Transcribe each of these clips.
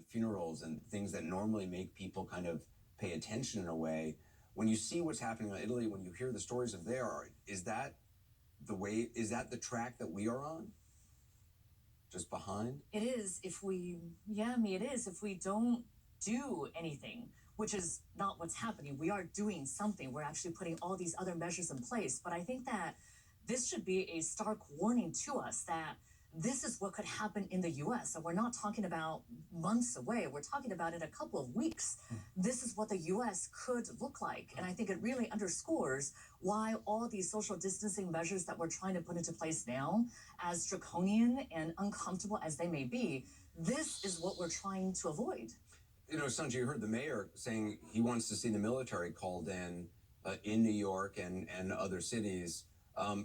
funerals and things that normally make people kind of pay attention in a way. When you see what's happening in Italy, when you hear the stories of there, is that the track that we are on? Just behind? It is yeah, I mean, it is if we don't do anything, which is not what's happening. We are doing something. We're actually putting all these other measures in place. But I think that this should be a stark warning to us that this is what could happen in the US. And we're not talking about months away. We're talking about in a couple of weeks. This is what the US could look like. And I think it really underscores why all these social distancing measures that we're trying to put into place now, as draconian and uncomfortable as they may be, this is what we're trying to avoid. You know, Sanjay, you heard the mayor saying he wants to see the military called in New York and other cities.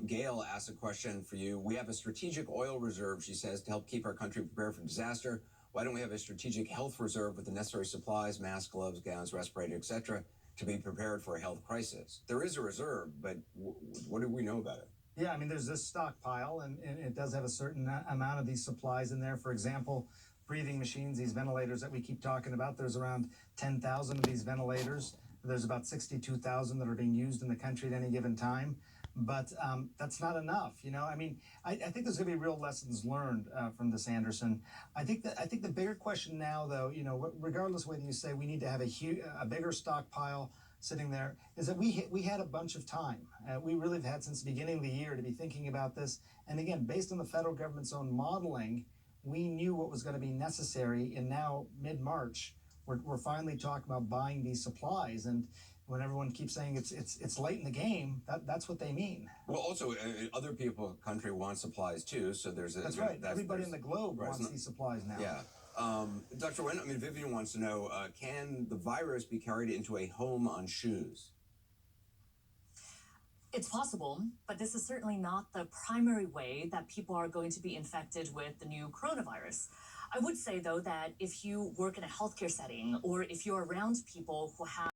Gail asked a question for you. We have a strategic oil reserve, she says, to help keep our country prepared for disaster. Why don't we have a strategic health reserve with the necessary supplies, masks, gloves, gowns, respirators, etc., to be prepared for a health crisis? There is a reserve, but what do we know about it? Yeah, I mean, there's this stockpile, and it does have a certain amount of these supplies in there. For example, breathing machines, these ventilators that we keep talking about, there's around 10,000 of these ventilators. There's about 62,000 that are being used in the country at any given time. But that's not enough, you know. I mean, I think there's going to be real lessons learned from this, Anderson. I think the bigger question now, though, you know, regardless of whether you say we need to have a bigger stockpile sitting there, is that we had a bunch of time. We really have had since the beginning of the year to be thinking about this. And again, based on the federal government's own modeling, we knew what was going to be necessary. And now, mid-March, we're finally talking about buying these supplies. And when everyone keeps saying it's late in the game, that's what they mean. Well, also, other people in the country want supplies too, so there's a... That's right. Everybody in the globe wants these supplies now. Yeah. Dr. Wen, I mean, Vivian wants to know, can the virus be carried into a home on shoes? It's possible, but this is certainly not the primary way that people are going to be infected with the new coronavirus. I would say, though, that if you work in a healthcare setting or if you're around people who have